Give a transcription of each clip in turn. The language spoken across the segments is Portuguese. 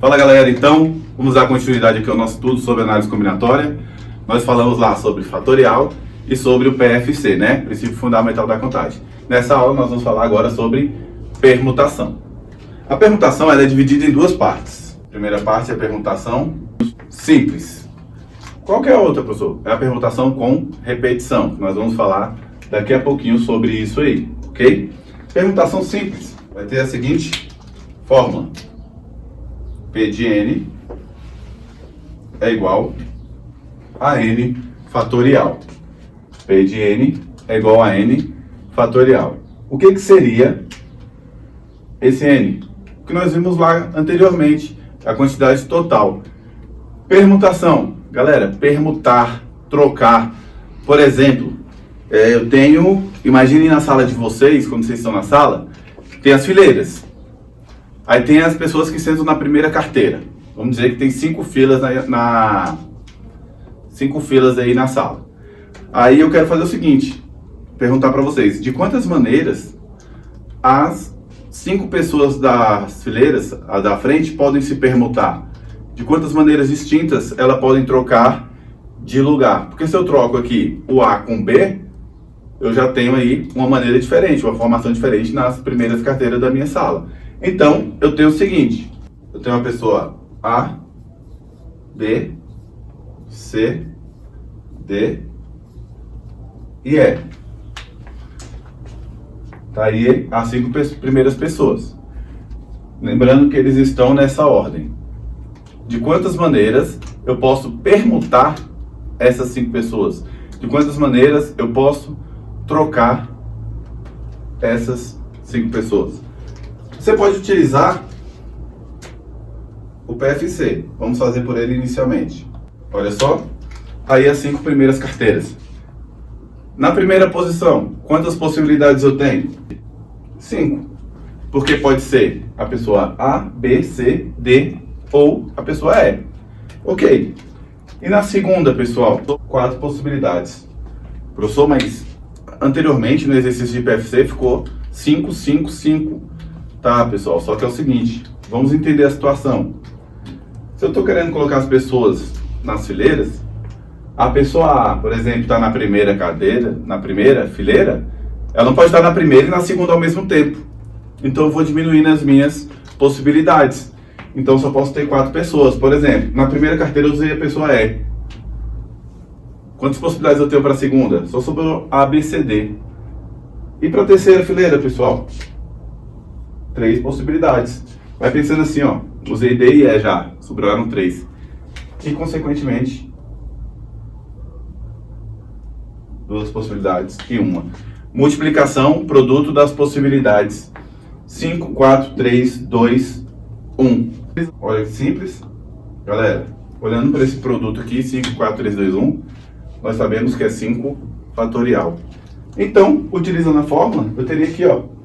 Fala galera, então vamos dar continuidade aqui ao nosso estudo sobre análise combinatória. Nós falamos lá sobre fatorial e sobre o PFC, né? Princípio fundamental da contagem. Nessa aula nós vamos falar agora sobre permutação. A permutação ela é dividida em duas partes. A primeira parte é a permutação simples. Qual que é a outra, professor? É a permutação com repetição. Nós vamos falar daqui a pouquinho sobre isso aí, ok? Permutação simples vai ter a seguinte fórmula. P de n é igual a n fatorial. P de n é igual a n fatorial. O que seria esse n? O que nós vimos lá anteriormente, a quantidade total. Permutação. Galera, permutar, trocar. Por exemplo, eu tenho, imaginem na sala de vocês, quando vocês estão na sala, tem as fileiras. Aí tem as pessoas que sentam na primeira carteira. Vamos dizer que tem 5 filas cinco filas aí na sala. Aí eu quero fazer o seguinte, perguntar para vocês, de quantas maneiras as 5 pessoas das fileiras, a da frente, podem se permutar? De quantas maneiras distintas elas podem trocar de lugar? Porque se eu troco aqui o A com B, eu já tenho aí uma maneira diferente, uma formação diferente nas primeiras carteiras da minha sala. Então, eu tenho o seguinte, eu tenho uma pessoa A, B, C, D e E. Tá aí as 5 primeiras pessoas. Lembrando que eles estão nessa ordem. De quantas maneiras eu posso permutar essas 5 pessoas? De quantas maneiras eu posso trocar essas 5 pessoas? Você pode utilizar o PFC. Vamos fazer por ele inicialmente. Olha só. Aí as 5 primeiras carteiras. Na primeira posição, quantas possibilidades eu tenho? 5. Porque pode ser a pessoa A, B, C, D ou a pessoa E. Ok. E na segunda, pessoal, 4 possibilidades. Professor, mas anteriormente no exercício de PFC ficou 5, 5, 5. Tá, pessoal, só que é o seguinte, vamos entender a situação. Se eu estou querendo colocar as pessoas nas fileiras, a pessoa A, por exemplo, está na primeira cadeira, na primeira fileira, ela não pode estar na primeira e na segunda ao mesmo tempo. Então eu vou diminuir as minhas possibilidades. Então só posso ter 4 pessoas. Por exemplo, na primeira carteira eu usei a pessoa E. Quantas possibilidades eu tenho para a segunda? Só sobrou A, B, C, D. E para a terceira fileira, pessoal? 3 possibilidades. Vai pensando assim, ó. Usei D e E já. Sobraram 3. E, consequentemente, 2 possibilidades e 1. Multiplicação, produto das possibilidades. 5, 4, 3, 2, 1. Olha que simples. Galera, olhando para esse produto aqui, 5, 4, 3, 2, 1, nós sabemos que é 5 fatorial. Então, utilizando a fórmula, eu teria aqui, ó,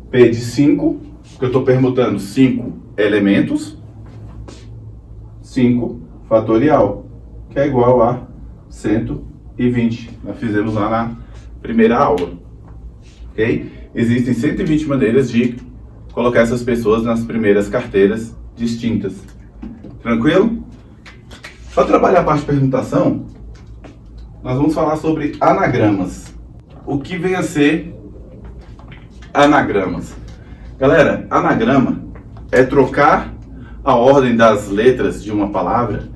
P de 5, que eu estou permutando 5 elementos, 5 fatorial, que é igual a 120. Nós fizemos lá na primeira aula. Ok? Existem 120 maneiras de colocar essas pessoas nas primeiras carteiras distintas. Tranquilo? Para trabalhar a parte de permutação, nós vamos falar sobre anagramas. O que vem a ser anagramas? Galera, anagrama é trocar a ordem das letras de uma palavra,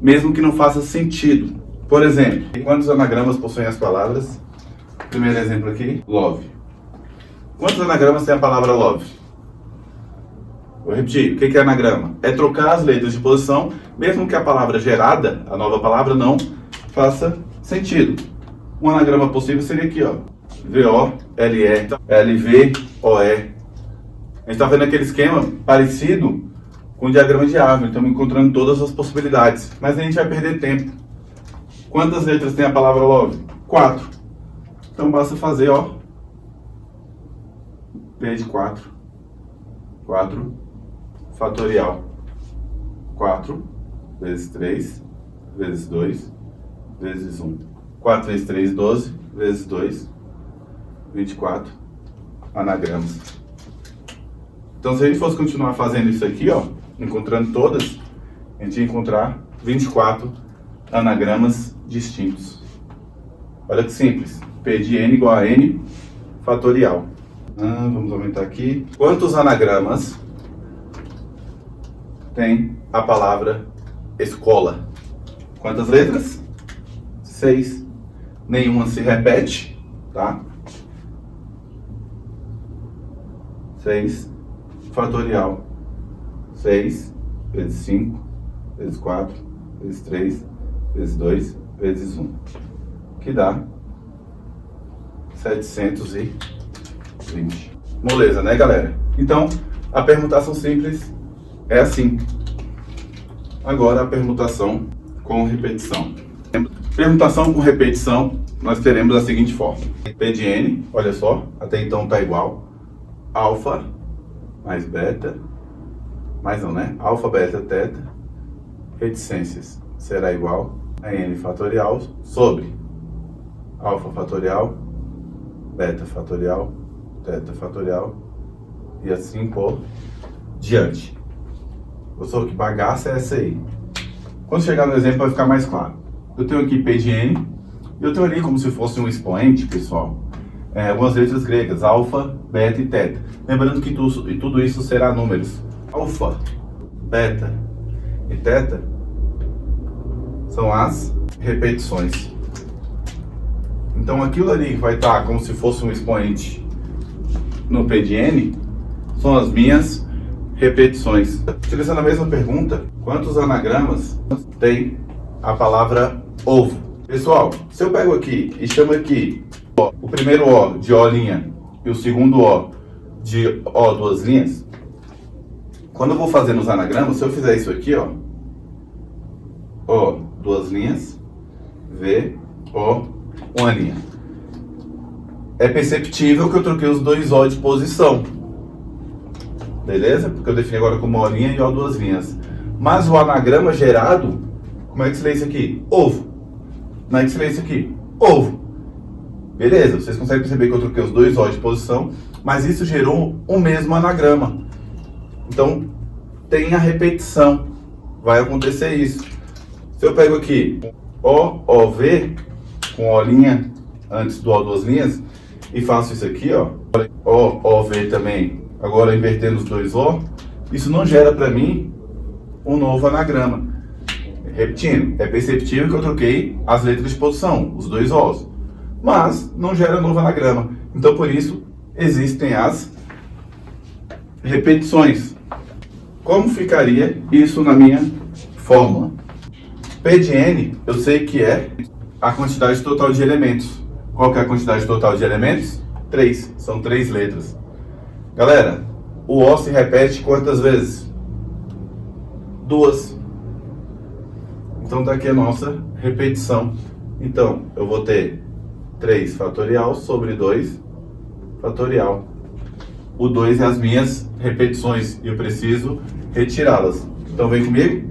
mesmo que não faça sentido. Por exemplo, quantos anagramas possuem as palavras? Primeiro exemplo aqui, love. Quantos anagramas tem a palavra love? Vou repetir, o que é anagrama? É trocar as letras de posição, mesmo que a palavra gerada, a nova palavra, não faça sentido. Um anagrama possível seria aqui, ó. V-O-L-E, L-V-O-E. A gente está vendo aquele esquema parecido com o diagrama de árvore. Estamos encontrando todas as possibilidades. Mas a gente vai perder tempo. Quantas letras tem a palavra love? 4. Então basta fazer, ó. P de 4. 4 fatorial. 4 vezes 3 vezes 2 vezes 1. 4 vezes 3, 12 vezes 2, 24 anagramas. Então, se a gente fosse continuar fazendo isso aqui, ó, encontrando todas, a gente ia encontrar 24 anagramas distintos. Olha que simples. P de n igual a n fatorial. Vamos aumentar aqui. Quantos anagramas tem a palavra escola? Quantas letras? 6. Nenhuma se repete, tá? 6 fatorial. 6 vezes 5, vezes 4, vezes 3, vezes 2, vezes 1. Que dá 720. Moleza, né, galera? Então, a permutação simples é assim. Agora, a permutação com repetição. Permutação com repetição, nós teremos a seguinte forma. P de n, olha só, até então está igual. Alfa mais beta, mais não, né? Alfa, beta, teta, reticências será igual a n fatorial sobre alfa fatorial, beta fatorial, teta fatorial e assim por diante. Professor, que bagaça é essa aí? Quando chegar no exemplo vai ficar mais claro. Eu tenho aqui P de n, e eu tenho ali como se fosse um expoente, pessoal, algumas letras gregas, alfa, beta e teta. Lembrando que tudo isso será números. Alfa, beta e teta são as repetições. Então aquilo ali que vai estar como se fosse um expoente no P de n são as minhas repetições. Utilizando a mesma pergunta, quantos anagramas tem a palavra ovo? Pessoal, se eu pego aqui e chamo aqui o primeiro O de O' e o segundo O de O duas linhas, quando eu vou fazer nos anagramas, se eu fizer isso aqui, ó, O duas linhas, V, O, uma linha, é perceptível que eu troquei os dois O de posição, beleza? Porque eu defini agora como O' e O duas linhas. Mas o anagrama gerado, como é que se lê isso aqui? Ovo. Como é que se lê isso aqui? Ovo. Beleza, vocês conseguem perceber que eu troquei os dois O de posição, mas isso gerou o mesmo anagrama. Então, tem a repetição. Vai acontecer isso. Se eu pego aqui OV, com O' antes do O duas linhas, e faço isso aqui, ó, OV também, agora invertendo os dois O, isso não gera para mim um novo anagrama. Repetindo, é perceptível que eu troquei as letras de posição, os dois Os, mas não gera novo anagrama. Então, por isso, existem as repetições. Como ficaria isso na minha fórmula? P de n, eu sei que é a quantidade total de elementos. Qual que é a quantidade total de elementos? 3. São 3 letras. Galera, o O se repete quantas vezes? 2. Então está aqui a nossa repetição. Então, eu vou ter 3 fatorial sobre 2 fatorial. O 2 é as minhas repetições e eu preciso retirá-las. Então vem comigo.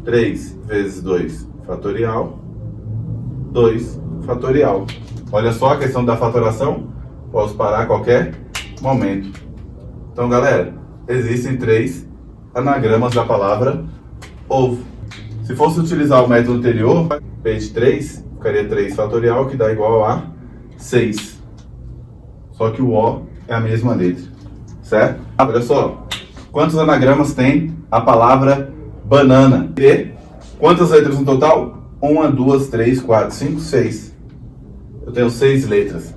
3 vezes 2 fatorial, 2 fatorial. Olha só a questão da fatoração. Posso parar a qualquer momento. Então, galera, existem 3 anagramas da palavra ovo. Se fosse utilizar o método anterior, P de 3, ficaria 3 fatorial, que dá igual a 6. Só que o O é a mesma letra, certo? Olha só, quantos anagramas tem a palavra banana? E quantas letras no total? 1, 2, 3, 4, 5, 6. Eu tenho 6 letras.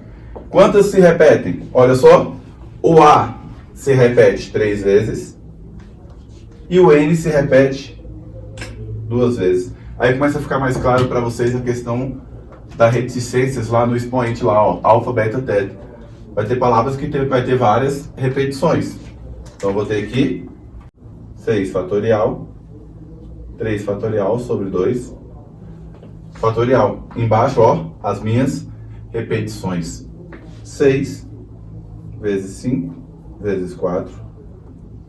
Quantas se repetem? Olha só, o A se repete 3 vezes e o N se repete 2 vezes. Aí começa a ficar mais claro para vocês a questão das reticências lá no expoente lá, ó, alfa, beta, teta. Vai ter palavras que vai ter várias repetições. Então eu vou ter aqui 6 fatorial, 3 fatorial sobre 2 fatorial. Embaixo, ó, as minhas repetições. 6 vezes 5 vezes 4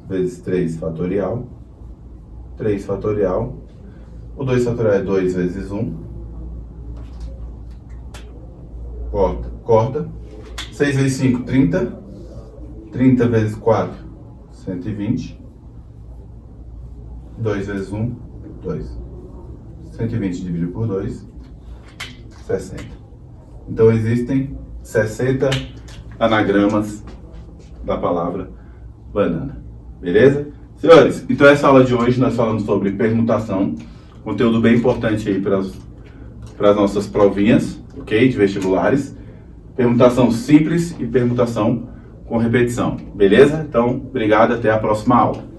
vezes 3 fatorial, 3 fatorial. O 2 fatorial é 2 vezes 1. Corta. 6 vezes 5, 30. 30 vezes 4, 120. 2 vezes 1, 2. 120 dividido por 2, 60. Então existem 60 anagramas da palavra banana. Beleza? Senhores, então essa aula de hoje nós falamos sobre permutação. Conteúdo bem importante aí para as nossas provinhas, ok? De vestibulares. Permutação simples e permutação com repetição. Beleza? Então, obrigado, até a próxima aula.